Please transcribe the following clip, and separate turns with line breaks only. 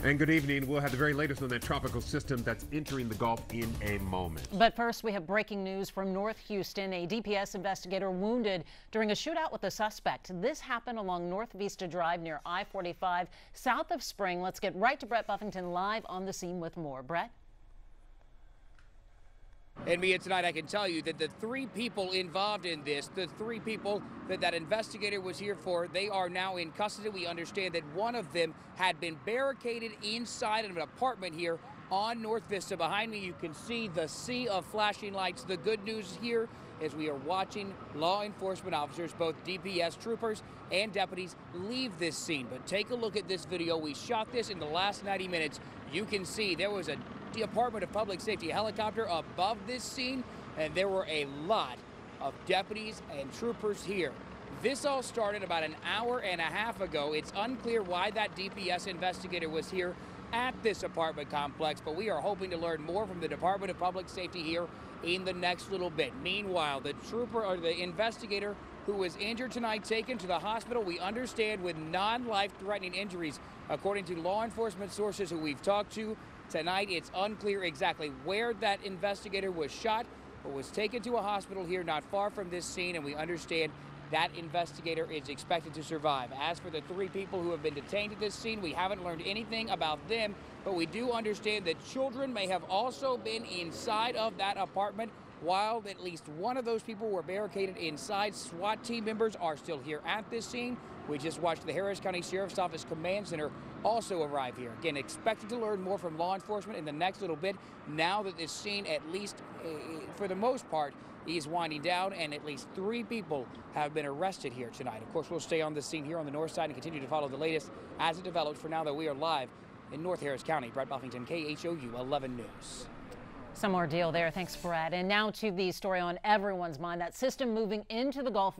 And good evening. We'll have the very latest on that tropical system that's entering the Gulf in a moment.
But first, we have breaking news from North Houston. A DPS investigator wounded during a shootout with a suspect. This happened along North Vista Drive near I-45 south of Spring. Let's get right to Brett Buffington live on the scene with more. Brett?
And Mia, tonight I can tell you that the three people involved in this, the three people that investigator was here for, they are now in custody. We understand that one of them had been barricaded inside of an apartment here on North Vista. Behind me, you can see the sea of flashing lights. The good news here is we are watching law enforcement officers, both DPS troopers and deputies, leave this scene. But take a look at this video. We shot this in the last 90 minutes. You can see there was a Department of Public Safety helicopter above this scene, and there were a lot of deputies and troopers here. This all started about an hour and a half ago. It's unclear why that DPS investigator was here at this apartment complex, but we are hoping to learn more from the Department of Public Safety here in the next little bit. Meanwhile, the trooper or the investigator who was injured tonight taken to the hospital, we understand, with non-life-threatening injuries. According to law enforcement sources who we've talked to tonight, it's unclear exactly where that investigator was shot, but was taken to a hospital here not far from this scene, and we understand that investigator is expected to survive. As for the three people who have been detained at this scene, we haven't learned anything about them, but we do understand that children may have also been inside of that apartment. While at least one of those people were barricaded inside, SWAT team members are still here at this scene. We just watched the Harris County Sheriff's Office Command Center also arrive here. Again, expected to learn more from law enforcement in the next little bit, now that this scene, at least for the most part, is winding down, and at least three people have been arrested here tonight. Of course, we'll stay on this scene here on the north side and continue to follow the latest as it develops. For now, though, we are live in North Harris County. Brett Buffington, KHOU 11 News.
Some more deal there. Thanks, Brett. And now to the story on everyone's mind, that system moving into the Gulf.